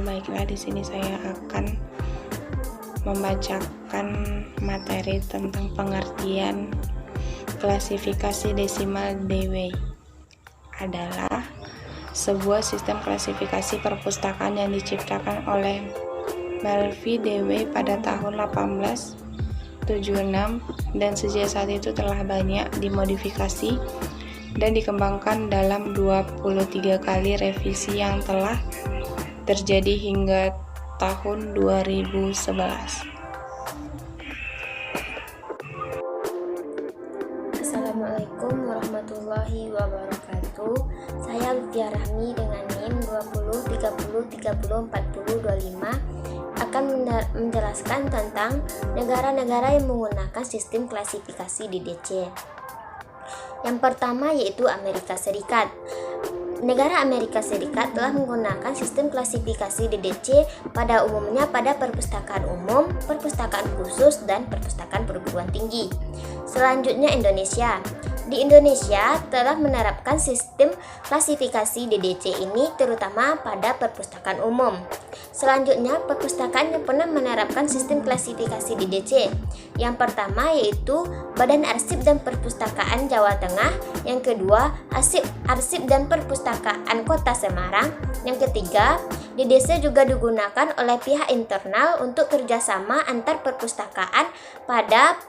baiklah di sini saya akan membacakan materi tentang pengertian klasifikasi desimal Dewey. Adalah sebuah sistem klasifikasi perpustakaan yang diciptakan oleh Melville Dewey pada tahun 1876 dan sejak saat itu telah banyak dimodifikasi dan dikembangkan dalam 23 kali revisi yang telah terjadi hingga tahun 2011. Assalamualaikum warahmatullahi wabarakatuh. Saya Lutfia Rahmi dengan NIM 2030304025 akan menjelaskan tentang negara-negara yang menggunakan sistem klasifikasi DDC. Yang pertama yaitu Amerika Serikat. Negara Amerika Serikat telah menggunakan sistem klasifikasi DDC pada umumnya pada perpustakaan umum, perpustakaan khusus, dan perpustakaan perguruan tinggi. Selanjutnya Indonesia. Di Indonesia telah menerapkan sistem klasifikasi DDC ini terutama pada perpustakaan umum. Selanjutnya perpustakaan yang pernah menerapkan sistem klasifikasi DDC. Yang pertama yaitu Badan Arsip dan Perpustakaan Jawa Tengah. Yang kedua Arsip dan Perpustakaan Kota Semarang. Yang ketiga DDC juga digunakan oleh pihak internal untuk kerjasama antar perpustakaan pada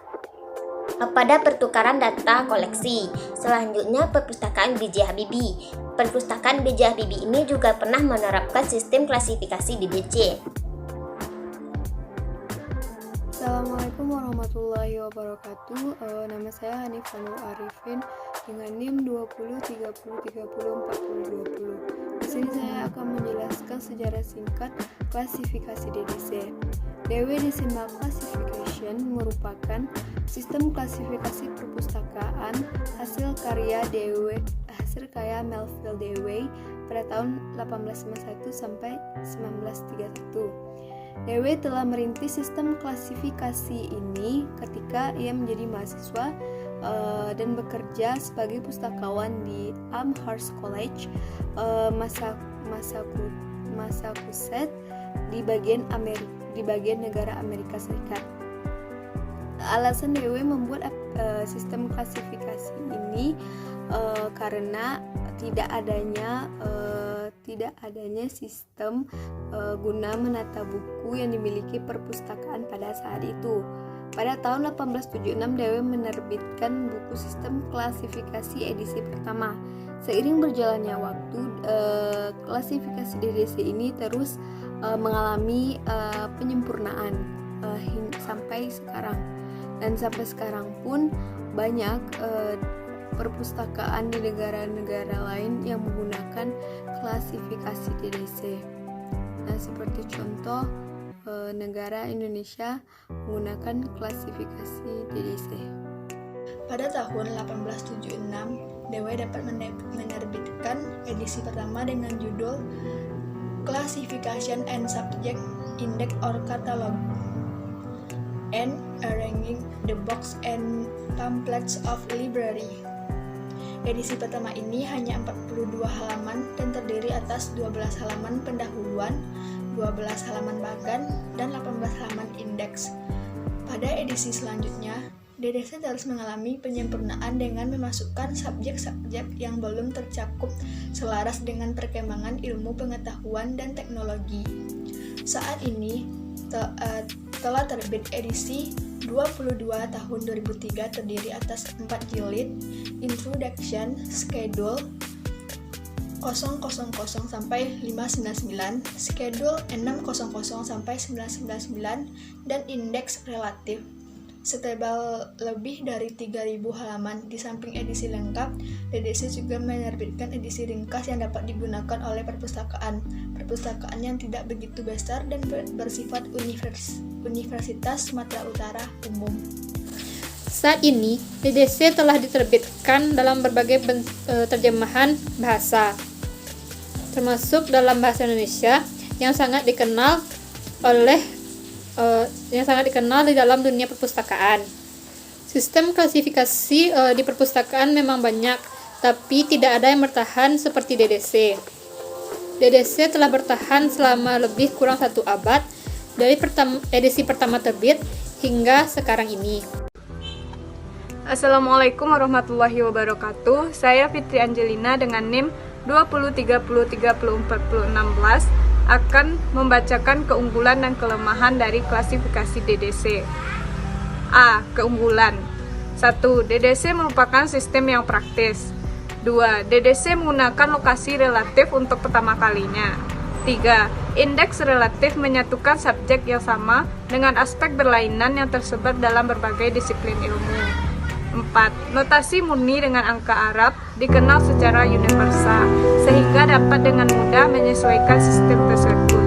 pertukaran data koleksi. Selanjutnya perpustakaan B.J. Habibie. Perpustakaan B.J. Habibie ini juga pernah menerapkan sistem klasifikasi DDC. Assalamualaikum warahmatullahi wabarakatuh. Nama saya Hanifanul Arifin dengan NIM 2030304020. Di sini saya akan menjelaskan sejarah singkat klasifikasi DDC. Dewey Decimal Classification merupakan sistem klasifikasi perpustakaan hasil karya Melville Dewey pada tahun 1851 sampai 1931. Dewey telah merintis sistem klasifikasi ini ketika ia menjadi mahasiswa dan bekerja sebagai pustakawan di Amherst College, Massachusetts di bagian negara Amerika Serikat. Alasan Dewey membuat sistem klasifikasi ini karena tidak adanya sistem guna menata buku yang dimiliki perpustakaan pada saat itu. Pada tahun 1876 Dewey menerbitkan buku sistem klasifikasi edisi pertama. Seiring berjalannya waktu, klasifikasi DDC ini terus mengalami penyempurnaan sampai sekarang. Dan sampai sekarang pun banyak perpustakaan di negara-negara lain yang menggunakan klasifikasi DDC. Nah, seperti contoh negara Indonesia menggunakan klasifikasi DDC. Pada tahun 1876, Dewey dapat menerbitkan edisi pertama dengan judul Classification and Subject Index or Catalog, and Arranging the Books and Pamphlets of Library. Edisi pertama ini hanya 42 halaman dan terdiri atas 12 halaman pendahuluan, 12 halaman bagan, dan 18 halaman indeks. Pada edisi selanjutnya, DDC terus mengalami penyempurnaan dengan memasukkan subjek-subjek yang belum tercakup selaras dengan perkembangan ilmu pengetahuan dan teknologi. Saat ini telah terbit edisi 22 tahun 2003 terdiri atas 4 jilid, Introduction, Schedule 000 sampai 599, Schedule 600 sampai 999, dan indeks relatif setebal lebih dari 3.000 halaman. Di samping edisi lengkap, DDC juga menerbitkan edisi ringkas yang dapat digunakan oleh perpustakaan yang tidak begitu besar dan bersifat Universitas Sumatera Utara umum. Saat ini, DDC telah diterbitkan dalam berbagai terjemahan bahasa, termasuk dalam bahasa Indonesia yang sangat dikenal di dalam dunia perpustakaan. Sistem klasifikasi di perpustakaan memang banyak, tapi tidak ada yang bertahan seperti DDC. DDC telah bertahan selama lebih kurang 1 abad dari edisi pertama terbit hingga sekarang ini. Assalamualaikum warahmatullahi wabarakatuh. Saya Fitri Angelina dengan NIM 2030304016 akan membacakan keunggulan dan kelemahan dari klasifikasi DDC. A. Keunggulan. 1. DDC merupakan sistem yang praktis. 2. DDC menggunakan lokasi relatif untuk pertama kalinya. 3. Indeks relatif menyatukan subjek yang sama dengan aspek berlainan yang tersebar dalam berbagai disiplin ilmu. 4. Notasi murni dengan angka Arab dikenal secara universal, sehingga dapat dengan mudah menyesuaikan sistem tersebut.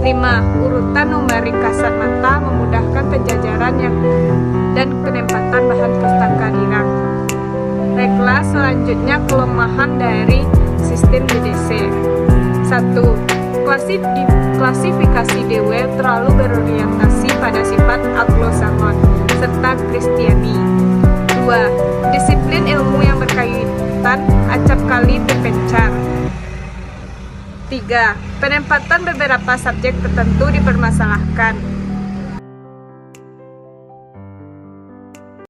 5. Urutan numerik kasat mata memudahkan penjajaran dan penempatan bahan pustaka dirang. Baiklah, selanjutnya kelemahan dari sistem DDC. 1. Klasifikasi DW terlalu berorientasi pada sifat aglosagon serta Kristiani. 2. Disiplin ilmu yang berkaitan acap kali terpencar. 3. Penempatan beberapa subjek tertentu dipermasalahkan.